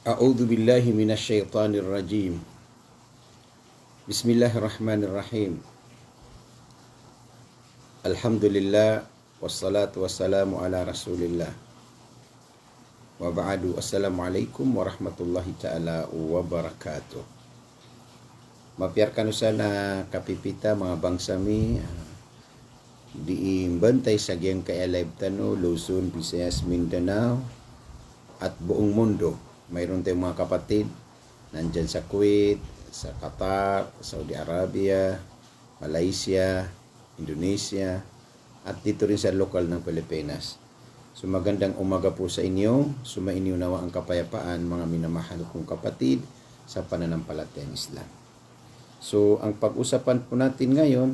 A'udzu billahi minasyaitonir rajim. Bismillahirrahmanirrahim. Alhamdulillah wassalatu wassalamu ala Rasulillah. Wa ba'du. Assalamualaikum warahmatullahi taala wabarakatuh. Mapiarkan sana kapipita mga bangsami diimbantay sa giyang kaalive tano, Luzon, Visayas, Mindanao at buong mundo. Mayroon tayong mga kapatid nandyan sa Kuwait, sa Qatar, Saudi Arabia, Malaysia, Indonesia, at dito rin sa lokal ng Pilipinas. So magandang umaga po sa inyo. Sumainyo nawa ang kapayapaan, mga minamahal kong kapatid sa pananampalatayang Islam. So ang pag-usapan po natin ngayon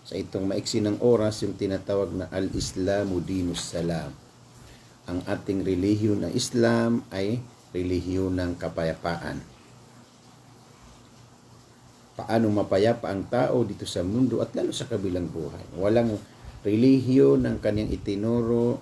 sa itong maiksi ng oras, yung tinatawag na Al-Islamu Dinus Salam. Ang ating relihiyon na Islam ay relihiyon ng kapayapaan. Paano mapayapa ang tao dito sa mundo at lalo sa kabilang buhay? Walang relihiyon ng kanyang itinuro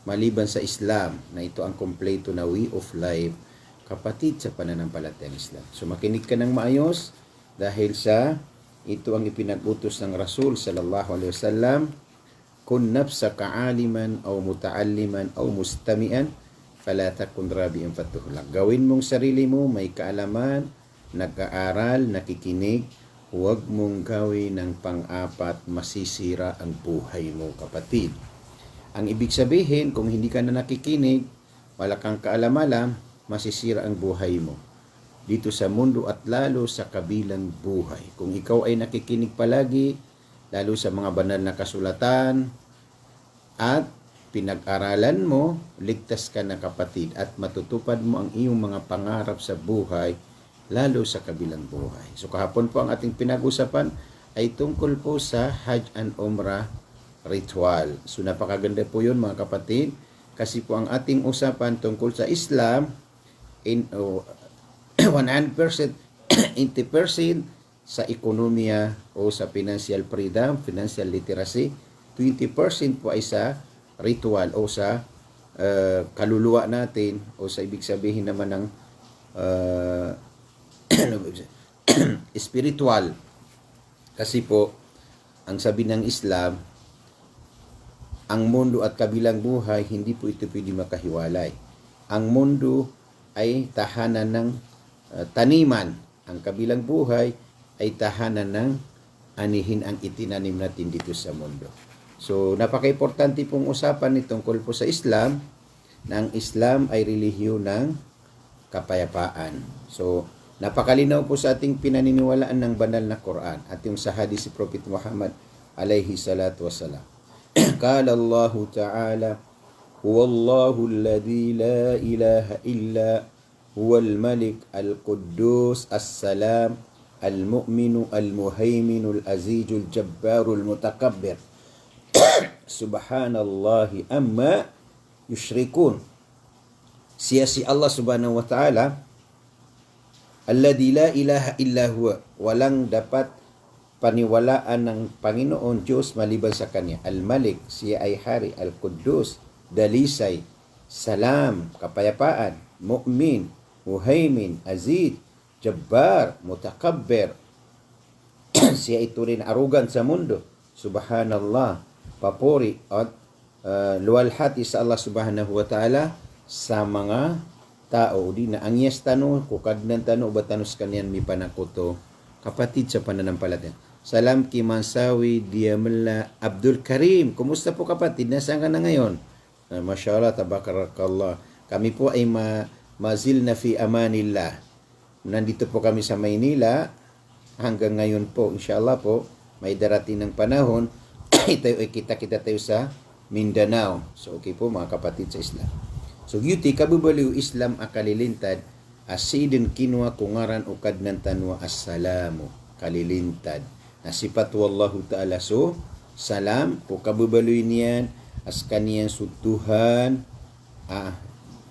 maliban sa Islam, na ito ang kompleto na way of life, kapatid sa pananampalatayang Islam. So makinig ka ng maayos dahil sa ito ang ipinag-utos ng Rasul sallallahu alaihi wasallam, kun nafsaka aliman aw mutaalliman aw mustami'an fala takun rabi'an fatuhlak. Gawin mong sarili mo may kaalaman, nag-aaral, nakikinig, huwag mong gawin ng pang-apat, masisira ang buhay mo, kapatid. Ang ibig sabihin, kung hindi ka na nakikinig, wala kang kaalaman, masisira ang buhay mo dito sa mundo at lalo sa kabilang buhay. Kung ikaw ay nakikinig palagi, lalo sa mga banal na kasulatan at pinag-aralan mo, ligtas ka na, kapatid, at matutupad mo ang iyong mga pangarap sa buhay, lalo sa kabilang buhay. So kahapon po ang ating pinag-usapan ay tungkol po sa Hajj and Umrah ritual. So napakaganda po yun, mga kapatid, kasi po ang ating usapan tungkol sa Islam, 100%, 80% sa ekonomiya o sa financial freedom, financial literacy, 20% po ay sa ritual o sa kaluluwa natin, o sa ibig sabihin naman ng spiritual. Kasi po, ang sabi ng Islam, ang mundo at kabilang buhay, hindi po ito pwede makahiwalay. Ang mundo ay tahanan ng taniman. Ang kabilang buhay ay tahanan ng anihin ang itinanim natin dito sa mundo. So, napaka-importante pong usapan ni tungkol po sa Islam, na ang Islam ay relihiyon ng kapayapaan. So, napakalinaw po sa ating pinaniniwalaan ng banal na Quran at yung sa hadis si Prophet Muhammad alayhi salatu wassalam. Qala Allah Ta'ala, huwallahu alladhi la ilaha illa huwal malik al-quddus as-salam al-mu'minu al-muhaiminu al-azizul jabbarul mutakabbir subhanallahi amma yushrikun. Siya si Allah subhanahu wa ta'ala, alladhi la ilaha illa huwa, walang dapat paniwalaan ng Panginoon Diyos maliban sa Kanya. Al-Malik, siya ay hari. Al-Quddus, dalisay. Salam, kapayapaan. Mu'min, muhaimin, aziz, jabbar, mutakabbir. Siya ito rin arugan sa mundo. Subhanallah, papuri at luwalhati sa Allah subhanahu wa ta'ala sa mga tao. Di na ang yes tano, kukagnan tano, batanos kanyan mi panakuto, kapatid sa pananampalataya. Salam ki Mansawi Diamala Abdul Karim. Kumusta po, kapatid? Nasaan ka na ngayon? Mashallah, tabarakallah. Kami po ay mazil na fi amanillah. Nandito po kami sa Maynila hanggang ngayon po. Inshallah po, may darating ng panahon tayo ay kita-kita tayo sa Mindanao. So okay po, mga kapatid sa Islam. So yuti kabubaliw Islam akalilintad asidin kinwa kungaran ukad ng tanwa assalamu kalilintad. Nasipat wallahu ta'ala. So salam ko kabubaliw niyan as kaniyan sutuhan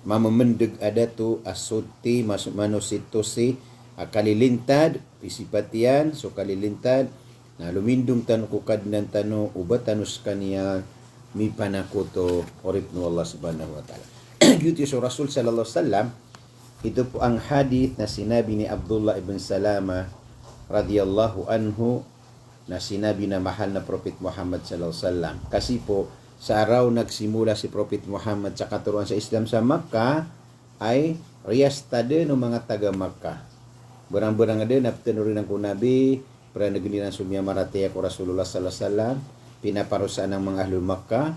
mamamendag adato asuti manusito si akalilintad isipatian. So kalilintad na lumindong tano kukad ng tano ubatanus kaniya mi panakuto orip no Allah subhanahu wa ta'ala. Yuti so Rasul sallallahu alaihi wasallam Ito po ang hadith na sinabi ni Abdullah ibn Salama radhiyallahu anhu, na sinabi na mahal na Prophet Muhammad sallallahu alaihi wasallam. Kasi po sa araw nagsimula si Prophet Muhammad sa katuruan sa Islam sa Makkah ay riyastade ng mga taga Makkah. Berang-berang ada na penurunan ko Nabi, pernah negeri sumia marataya ko Rasulullah sallallahu alaihi wasallam, pinaparusahan ng mga ahlul Makkah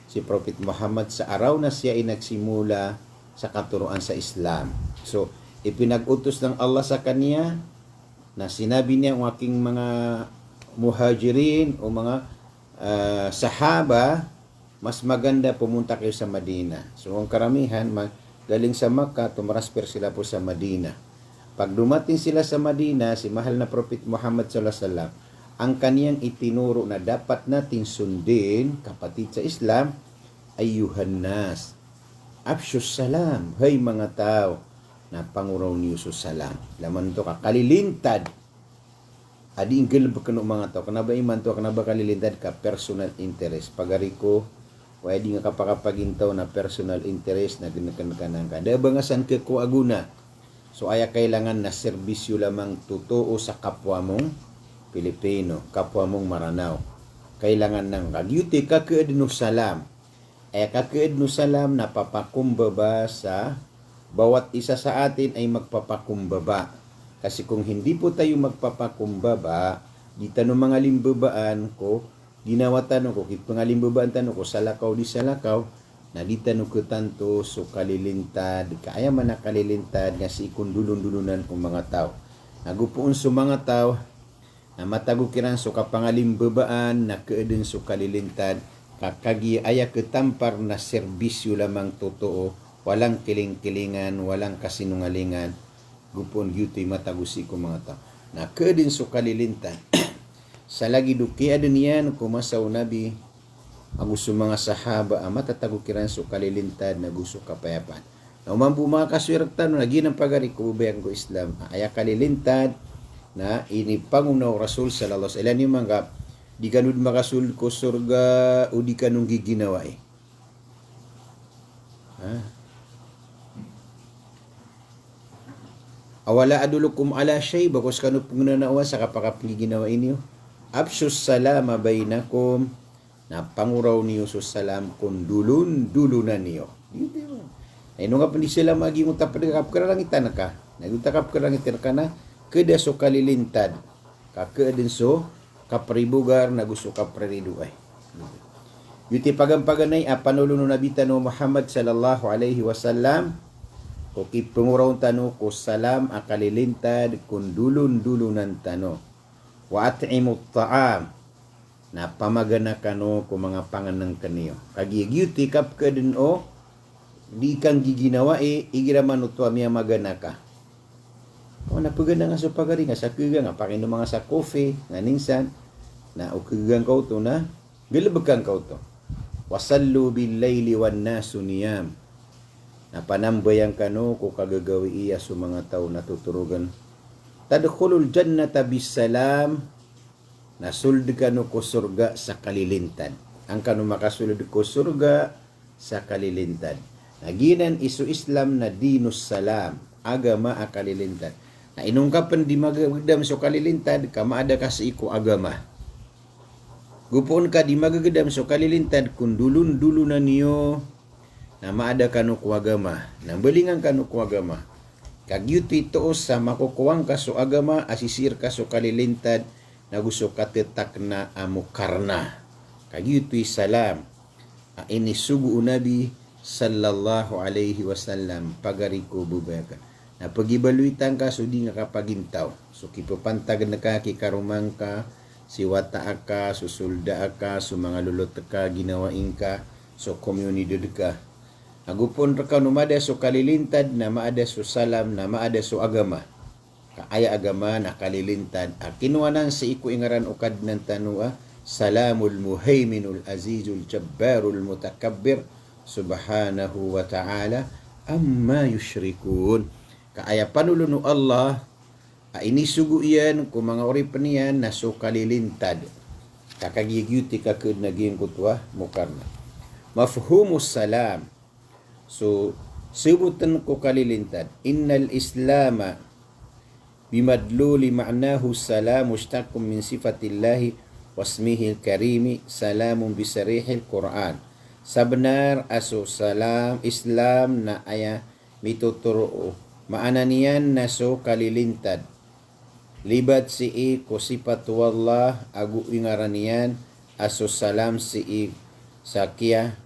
si Prophet Muhammad sa araw na siya ay nagsimula sa katuruan sa Islam. So, ipinag-utos ng Allah sa kanya na sinabi niya ang aking mga muhajirin o mga sahaba, mas maganda pumunta kayo sa Madina. So, ang karamihan, galing sa Makkah, tumarasper sila po sa Madina. Pag dumating sila sa Madina, si mahal na Prophet Muhammad sallallahu alaihi wasallam, ang kaniyang itinuro na dapat natin sundin, kapatid sa Islam, ay Yuhannas, Afshus salam, hay mga tao, na panguraw niyo salam. Laman to kakalilintad. Adi ingkel bekeno mga tao, kanaba iman to, kanaba kalilintad ka personal interest. Pagari ko, wala di nga kapakapagintaw na personal interest na ginakanang ka. Dahil bangasan ke ko aguna. So aya kailangan na serbisyo lamang totoo sa kapwa mong Pilipino, kapwa mong Maranao. Kailangan ng kagyuti kakeed no salam. Ay kakeed no salam na papakumbaba sa bawat isa sa atin ay magpapakumbaba. Kasi kung hindi po tayo magpapakumbaba, di tanong mga limbabaan ko, ginawa tanong ko, kit mga limbabaan tanong ko, salakaw di salakaw, na di tanong ko tanto, so kalilintad, kaya man na kalilintad, nga si ikundulon-dulunan kong mga tao. Nagupuon so mga tao, na matagukiran so kapangalimbabaan, na keedin so kalilintad, kakagi aya ketampar na serbisyo lamang totoo, walang kiling-kilingan, walang kasinungalingan, gupon yutoy matagusi ko mga tao. Na keedin so kalilintad, sa lagi duki adin yan, kumasaw Nabi, ang gusto mga sahaba, matatagukiran so kalilintad na gusto kapayapan. Na umambu mga kaswirtan, naging ang pagari ko, ubayang ko Islam, aya kalilintad, na inipangunaw Rasul sallallahu alaihi wasallam, yung mga di kanud makasul ko surga o di kanong giginawa eh. Awala adulukum ala shay, bakos kanu pungnanawa sa kapakapiginawa inyo. Absus salama bainakum, na panguraw niyo so salam kun dulun-dulunan niyo. Ay nung nga pa sila maging utapagkap karangitan ka. Nagutakap karangitan ka na, keda so kalilintad. Kakeedin so kapribugar na gusto kapririduay. Yuti pagampaganay panulong no nabita no Muhammad sallallahu alaihi wasallam, o kipunguraw tano ko salam akalilintad kun dulun-dulunan tano. Wa at'imut ta'am, na pamagana kano kung mga panganang kaniyo. Kagigyuti kap ka din o, di kang giginawa igiraman utwa miya magana ka. O napagana nga sa pagari nga sa kiga nga, pakino mga sa coffee, nga ningsan, na ukigang kao to na, gilabagkang kao to. Wasallu bil layli wan nasu niyam, na panambayang kano kung kagagawi iya sa mga tao na tuturugan. Tadkhulul jannata bisalam, na suld kano ko surga sa kalilintad. Ang kano makasulod ko surga sa kalilintad. Naginan isu Islam na dinus salam, agama a kalilintad. Na inungkapan di magagdam so kalilintad, kamaada ka sa iko agama. Gupon ka di magagdam so kalilintad, kung dulun-dulunan niyo, na maada kano ko agama, na balingan kano ko agama. Kagyuti toos sa makukuwang ka so agama, asisir ka so kalilintad, na gusto katetak na amukarna. Kagyuti salam, inisugu Nabi sallallahu alaihi wasallam, pagariko bubayakan. Na pagibaluitan ka, so di nga kapagintaw. So kipapantag na ka, kikarumang ka, siwata ka, susulda ka, so mga lulot ka, ginawain ka, so komunidad ka. Agupon ka numada so kalilintad, na maada so salam, na maada so agama. Kaaya agama na kalilintad. Kinuwanan sa iko ingaran ukad ng tanua, salamul muhayminul azizul jabbarul mutakabbir, subhanahu wa ta'ala, amma yushrikun. Kaaya panulunu Allah, inisugo iyan kung mga oripan niyan na so kalilintad. Kakagigyuti kakid naging kutwa mukarna. Mafhumus salam. So, Subutan ko kalilintad. Innal Islama bimadluli ma'nahu salam mustaqim min sifatillahi wasmihil karimi salamun bisarihil Quran. Sabnar aso salam Islam na aya mituturo maana niyan naso kalilintad. Libat si ko sifat wallah agu ingaranian aso salam si sakia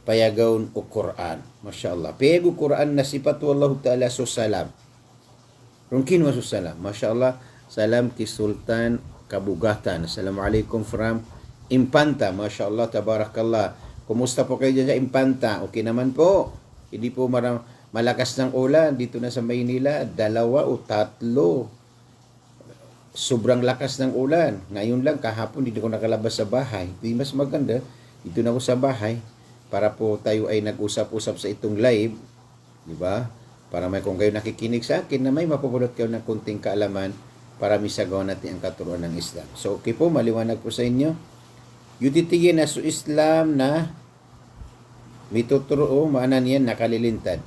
payagaon o Quran. Masya Allah. Payago Quran na sifat wallahu ta'ala so salam. Rungkin wa so salam. Masya Allah. Salam ki Sultan Kabugatan. Assalamualaikum from Impanta. Masya Allah. Tabarakallah. Kumusta po kayo dyan sa Impanta? Okay naman po. Hindi po malakas ng ulan. Dito na sa Maynila, 2 o 3. Sobrang lakas ng ulan. Ngayon lang, kahapon, hindi ko nakalabas sa bahay. Di mas maganda. Dito na ako sa bahay. Para po tayo ay nag-usap-usap sa itong live. Di ba? Para may kung kayo nakikinig sa akin na may mapupulot kayo ng kunting kaalaman para misagawa natin ang katuruan ng Islam. So, okay po, maliwanag po sa inyo. Yutitigin na sa Islam na mituturo, maana niyan nakalilintad.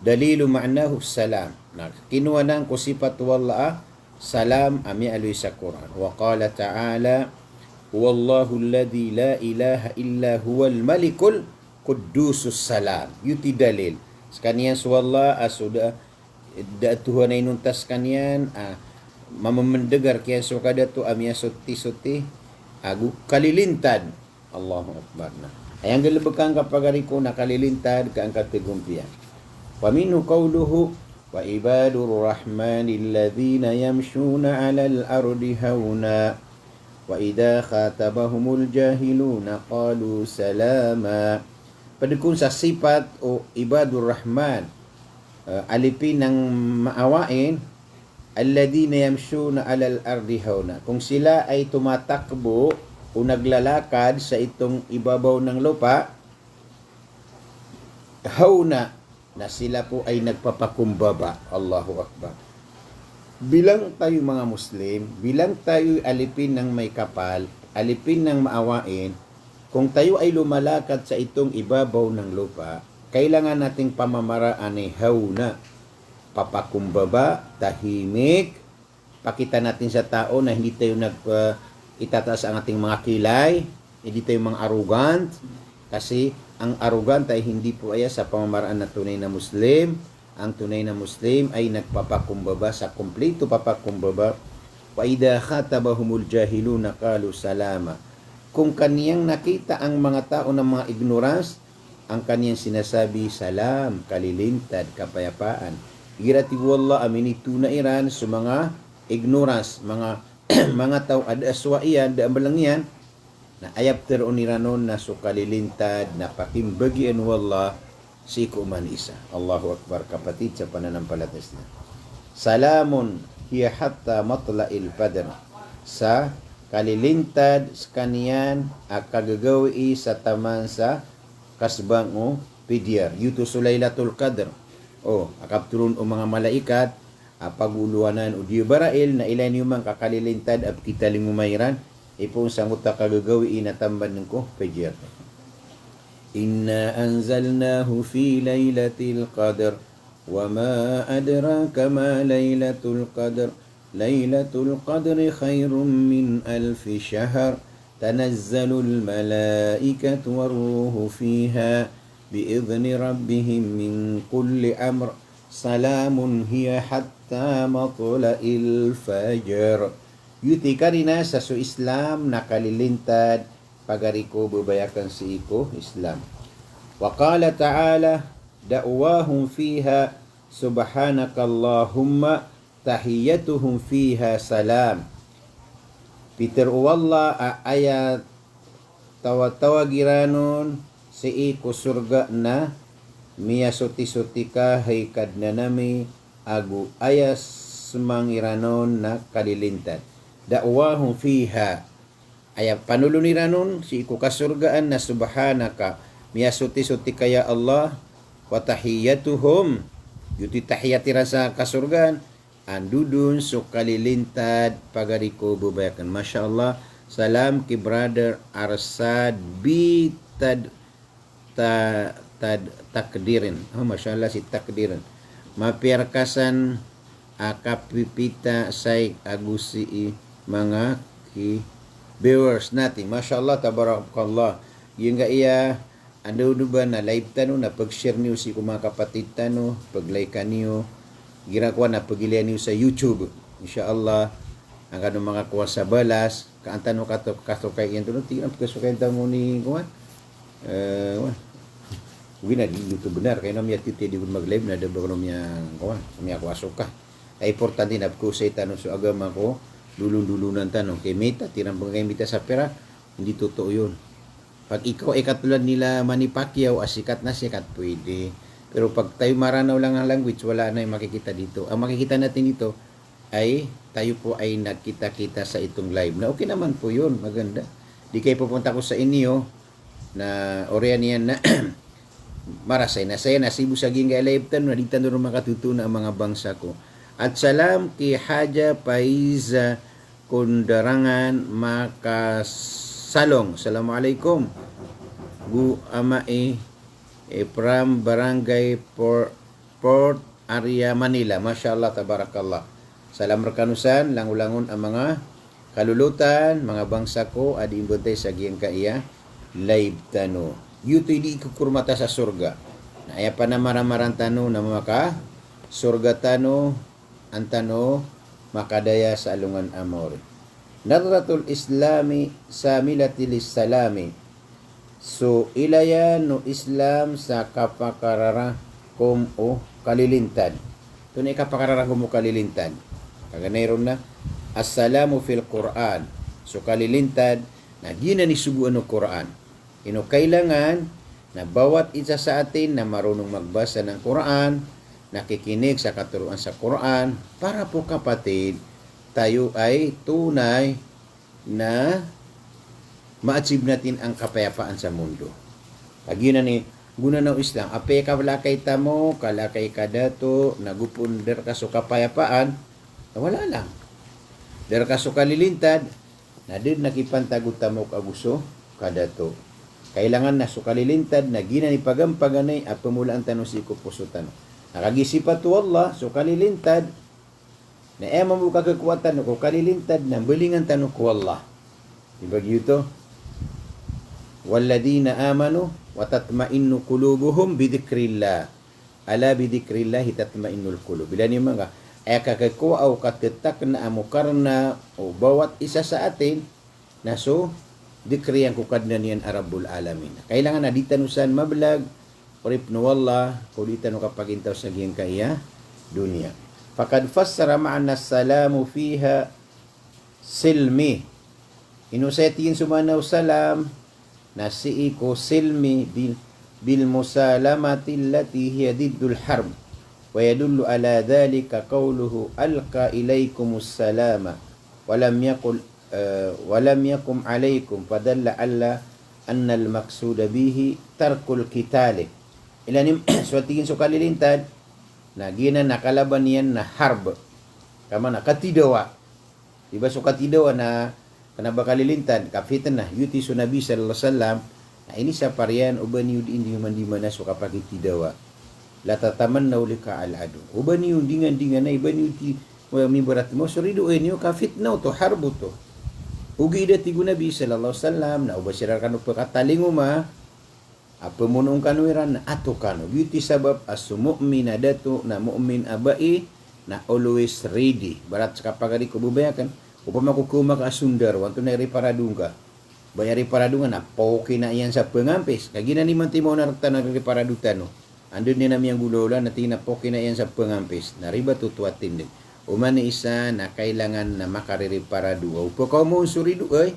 Dalilu ma'nahu salam. Na kinuha ng kusifat wallah salam ami aloy sa Quran. Wa qala ta'ala Wallahu alladhi la ilaha illa huwal malikul qudusus salam. Yuti dalil. Sekanian suwallah asuda da Tuhan ay nuntas kanian mamendengar kian sukada tu amia suti agu kalilintad. Allahu akbar. Ayang galebekang kapagari ko nakalilintad ka ang katigumpian. Wa minhu qawluhu wa ibadur rahmanil ladzina yamshuna 'alal ardi hauna wa idha khatabahumul jahiluna qalu salama. Padukun sa sifat o ibadur rahman, alipin ng maawain, alladhina yamshuna 'alal ardi hauna. Kung sila ay tumatakbo o naglalakad sa itong ibabaw ng lupa, hauna, na sila po ay nagpapakumbaba. Allahu akbar. Bilang tayo mga Muslim, bilang tayo alipin ng may kapal, alipin ng maawain, kung tayo ay lumalakad sa itong ibabaw ng lupa, kailangan nating pamamaraan ay hauna, papakumbaba, tahimik, pakita natin sa tao na hindi tayo itataas ang ating mga kilay, hindi tayo mga arrogant, kasi ang arrogant ay hindi po ay sa pamamaraan na tunay na Muslim. Ang tunay na Muslim ay nagpapakumbaba sa kumpleto papakumbaba. Wa idha khatabahumul jahiluna qalu salama. Kung kaniyang nakita ang mga tao ng mga ignorance, ang kaniyang sinasabi salam, kalilintad, kapayapaan. Girati wallah aminitu na iran sa mga ignorance, mga mga tao ada aswaiyan da ambalangyan na ayap teron iranon na so kalilintad na pakimbagian wallah si kuman isa. Allahu akbar kapatid sa pananampalataya. Salamun hiya hatta matla'il fajr. Sa kalilintad kaniyan akagagawi sa taman sa kasbang o pidyar. Yuto Laylatul Qadr. Akapturun o mga malaikat paguluanan o diyubarail na ilan yung mga kakalilintad at kita limumayran ipong sangot kagagawi na tamban ng ko pidyar. Inna anzalnahu fi laylatil qadr wa ma adraka ma laylatul qadr laylatul qadri khairum min alfi shahr tanazzalul malaikatu warruhu fiha biidhni rabbihim min kulli amr salamun hiya hatta matla'il fajr. Yuti karina sa su Islam nakalilintad pagariko bubayakan si iko Islam. Wa qala ta'ala da'wahum fiha subhanakallahumma tahiyyatuhum fiha salam. Peter wallah ayat tawagiranon si iko surga na miya suti-suti ka haykad na nami agu ayas mangiranon na kalilintad. Da'wahum fiha ay panuluniranon si iku kasurgaan na subhanaka miyasuti-suti kaya Allah wa tahiyyatuhum yuti tahiyati rasa kasurgaan andudun so kalilintad pagariko bubayakan. Masya Allah. Salam ki brother Arsad bitad takdirin. Oh, masyaallah si takdirin. Mapiarkasan akapipita say agusi mga viewers natin. Masyaallah, tabarakallah. Yung nga iya, ano ba na live tano, na pag-share niyo si mga kapatid tano, pag-like niyo, ginagawa na pag-ilian niyo sa YouTube. Insyaallah, ang kanong mga kuha sa balas, kaantan mo kasukay yan doon, tingnan kasukay mo ni kuha. Uwi na, di YouTube benar, kaya namin yatiti di mag-live na, dabar namin kuha, kami ako asuka. Ay importante na ko sa tanong sa agama ko, dulong-dulunan tanong, kay meta, tirang pagkay meta sa pera, hindi totoo yun. Pag ikaw ay katulad nila Manny Pacquiao, sikat na sikat, pwede. Pero pag tayo maranaw lang ang language, wala na yung makikita dito. Ang makikita natin dito ay tayo po ay nagkita-kita sa itong live. Na okay naman po yun, maganda. Di kayo pupunta ko sa inyo na orean yan na marasay na saya na Cebu sa ginga live tan na dito ron makatutuna ang mga bangsa ko. At salam ki Haja Paiza Kundarangan Makasalong. Assalamualaikum. Gu Amae from Barangay Port Area Manila. Masyaallah, tabarakallah. Salam rekanusan, langulangon ang mga kalulutan, mga bangsa ko, adi imbutay sa giyang kaiya, live tano. Yuto di kukurmata sa surga. Na aya pa na maramaran tano na maka surga tano, antano, makadaya sa alungan amor. Nadratul Islami sa milatilis salami. So, ilayan no Islam sa kapakarara kum o kalilintad. Ito na kapakarara kum o kalilintad. Kaganayron na, assalamu fil Quran. So, kalilintad, na ginanisuguan ng Quran. Ino kailangan na bawat isa sa atin na marunong magbasa ng Quran, nakikinig sa katuruan sa Quran, para po kapatid, tayo ay tunay na ma-achieve natin ang kapayapaan sa mundo. Lagi na ni guna na Islam, ape ka walakay tamo, kalakay ka dato, nagupunder ka so kapayapaan, wala lang. Der ka so kalilintad, na din nakipantagot tamo kaguso, kadato. Kailangan na so kalilintad, na gina ni pagampaganay, at pamulaan tanong si kupuso tanong. Nakagisipat to Allah, so kalilintad, na mo kakakuwatan ko kalilintad, na belingan tanong ko Allah. Diba gito? Walladina amanu wa tatma'innu qulubuhum bidhikrillah. Ala bidhikrillah tatma'innul qulub. Bila ni mga ay kakakuha o katitak na amukarna o bawat isa sa atin na so dikri ang kukad na niyan Arabul Alamin. Kailangan na ditanusan mablag urip no wallah kulitan kapag intaw sa giyang kaya dunia. Fakad fassara ma'ana salamu fiha silmi. Inusetin sumanaw salam nasi ko silmi bil musalamati allati hiya diddul harb wa yadullu ala dhalika qawluhu alqa ilaykumus salama wa lam yakum alaykum fadalla alla anna al maqsuda bihi tarkul qitali ilanim suatigin so kalilintad na gina nakalaban niyan na harb kama na katidawa diba so katidawa na kana bakalilintad kafitan na yuti so Nabi sallallahu alaihi wasallam na ini sa parian uban yun hindi man di mana so kapagitidawa la tatamannaw lika al adu uban yun dingan na iban yun ti mi berat mo surido enyo kafitnaw to harbo to ugi dati ko Nabi sallallahu alaihi wasallam na ubasirar kanu pagkatalingo ma apa munong kanuiran na ato kanu yuti sabab asu mu'min adatu na mu'min abai na always ready barat sa kapagari ko bubayakan upama ko kuma ka sundar wanto na reparadung ka bayari paradungan na poke na iyan sa pengampis kagina ni man timo na rekta na reparadutan no andun ni nami ang gulola na tinapoke na iyan sa pengampis na riba tutuatin din umani isa na kailangan na makaririparadu upo ka mo surido ay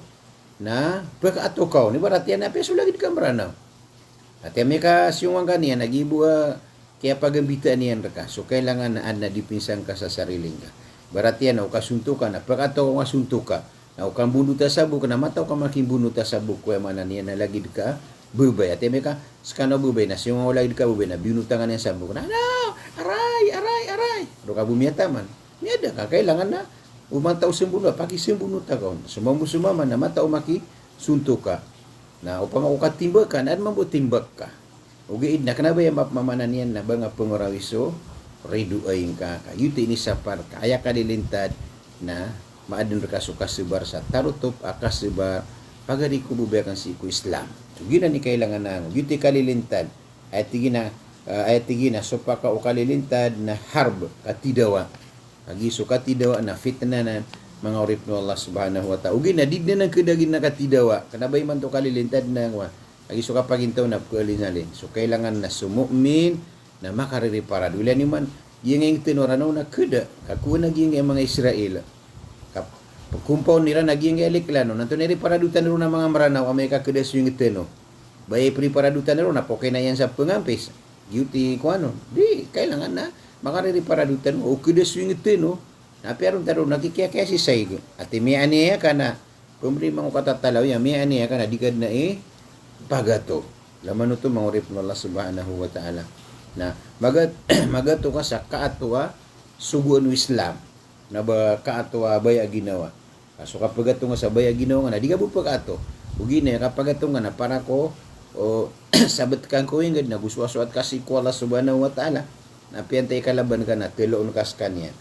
na pagkaato ka ni baratian na peso lagi di kambrana at may ka siyong kaniya nagibu kaya pagambitan niyan reka so kailangan na na dipinsang ka sa sariling ka baratian na ukasuntukan na pagkaato ka masuntuka na ukang bunuta sabuk na mataw ka making bunuta sabuk kuya mana niya na lagi ka bubay at may ka skano bubay na siyong wala ka bubay na binutangan niya sabuk na aray ro ka bumiyata man niya ka kailangan na umantaw sembuno pakisimbunota ka sumama na mataw maki suntuka na upang ukatimbak ka na mabuti timbak ka Ugiid na kanabay mapmamanan yan na ba nga pangurawiso redu ay ka yuti ini sapar kaya kalilintad na maadin ka sukasebar sa tarutop akasebar pagari ko bubayakan si ku Islam. So gina ni kailangan na yuti kalilintad ay tigina so paka o kalilintad na harb katidawa agi so katidawa na fitnanan mga urip no Allah subhanahu wa ta'ala. Ugi na di na kedagin na katidawa kanabay man to kalilintad na agi so kapagintaw na kualinalin. So kailangan na sumu'min na makaririparad. Wala ni man yung tinorano na keda kakuna ging mga Israel. Kumpaw nila naging eliklano nanto ni paradutan ro na mga maranaw amay kakedes yung teno. Bay preparadutan ro na pokay na yan sa pengampis. Duty ko ano. Di kailangan na makariripaраdutan o kedes yung teno. Na pero taro nakikiyakaya si Saig. At may aniya ka na kumri mga katatalaw ya may aniya ka na digad na pagato. Laman ito mga urip ng Allah subhanahu wa ta'ala. Na magato ka sa kaatwa suguan Islam. Na ba kaatwa baya ginawa. So kapag ito nga sa baya ginawa nga na di ka bupag ato. Ugi na kapag ito nga na para ko o sabat kang ko ingad na guswaswat kasi ko Allah subhanahu wa ta'ala. Na piyantay kalaban ka na tiloon kas kanya.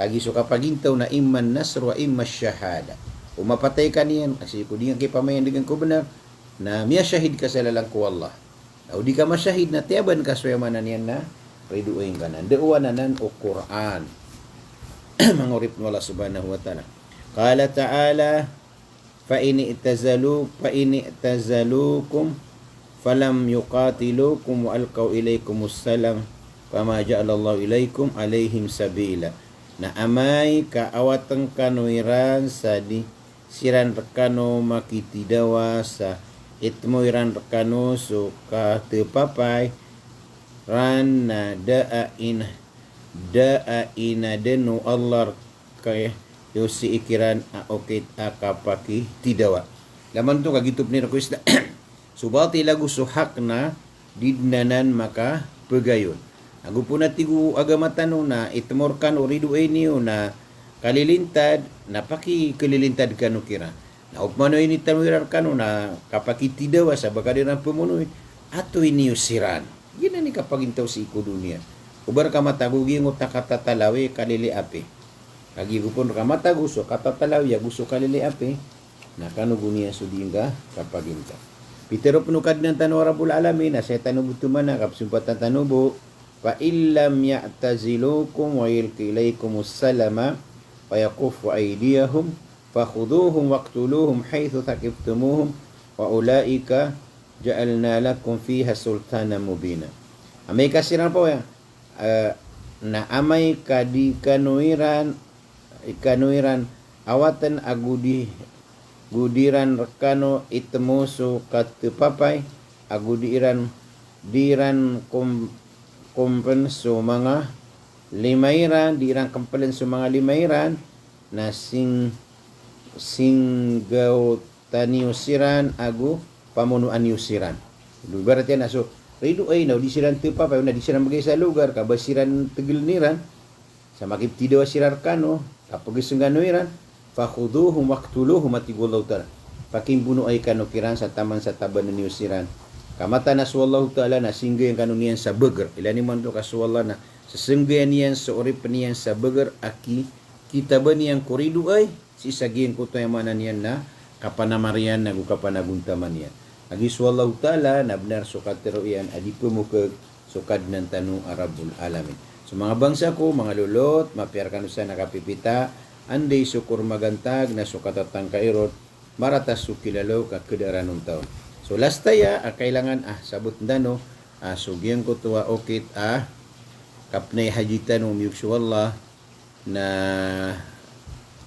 Kagiso kapag intaw na imman nasr wa imma syahada. Umapatay ka niyan kasi kung di nga kipamayan dengan ko benar na miya syahid ka sa lalang ko Allah. O di ka masyahid na tiyaban ka swayamanan yan na riduin ka na. Deuwananan o Quran. Mangurip ng Allah subhanahu wa ta'ala. Qala ta'ala fa in i'tazalukum falam yuqatilukum wa alqaw ilaykumus salam fama ja'alallahu ilaykum alaihim sabila. Na amay kaawatan kanuiran sa di siran rekano makitidawa sa itmo iran rekano so katepapay ran na da'a ina denu Allah kay yosi ikiran okit akapaki tidawa. Laman to kagitup ni request subati lagu suhak na didnanan maka pegayon. Agu po na tigu agamatan na itmorkan o ridu niyo na kalilintad na pakikalilintad kanu kira. Na upmano ini tanwirar kanu na kapakitidawa sa bakadiran pumunuin ato iniyo siran. Gina ni kapagintaw si iko dunia. Ubar kamatagugi ngo takatatalawi kalili api. Agi gupon kamatagu so katatalawi gusto kalili api. Na kanu gunia sudingga kapagintaw. Pitero penukad ng tanong Rabbul Alamin na sa tanubo tumana kapsumpatan tanubo fa illam ya'tazilukum wa yulqi ilaykumus salama wa yaqufu aydiyahum fakhuduhum waqtuluhum haythu taqiftumuhum wa ulaika ja'alna lakum fiha sultanan mubina. Amay kasiran po ya na amay kadikanuiran awatan agudi gudiran rekano itmusu katepapay agudiran diran kumpenso mga limairan dirang kampalan so mga limairan na singgaw taniusiran agu pamunuan yusiran. Lugar tiyan na so rido ay na di siran tepa pa na di siran magay sa lugar kabasiran tegilniran sa makiptidaw sirar kano kapag isungganuiran fakhuduhum waqtuluhum atigulaw ta pakimbuno ay kano kiran sa taman sa taban ni yusiran. Kamata na suwallahu ta'ala na singgayan kanunian sa beger. Ilan ni man to kasuwala na sa singgayan niyan sa urip niyan sa beger aki kita ba niyan kuridu ay sisagiyan ko to yung manan niyan na kapanamarian na kapanaguntaman niyan. Agi suwallahu ta'ala na benar sukatero iyan adi pumukag sukad ng tanong Arabul Alamin. So mga bangsa ko, mga lulot, mapiarkan sa nakapipita, anday sukur magantag na sukatatang kairot, maratas sukilalo kakedaranong taon. So last taya kailangan sabot ndano sugyan ko tuwa okit kapnay hajitan umyuksuwallah na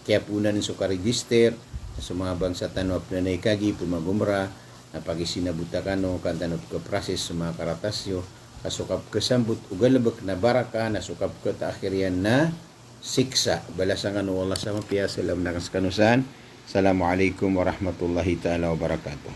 kaya punan so ka-register sa mga bangsa tanop na naikagi pumagumra na pagisinabutakano kantanop ka process sa mga karatasyo kasukap kasambut ugalabak na baraka na sukap ka taakhirian na siksa balasangan wala sa mapiya salam na kaskanusan. Assalamualaikum warahmatullahi ta'ala wabarakatuh.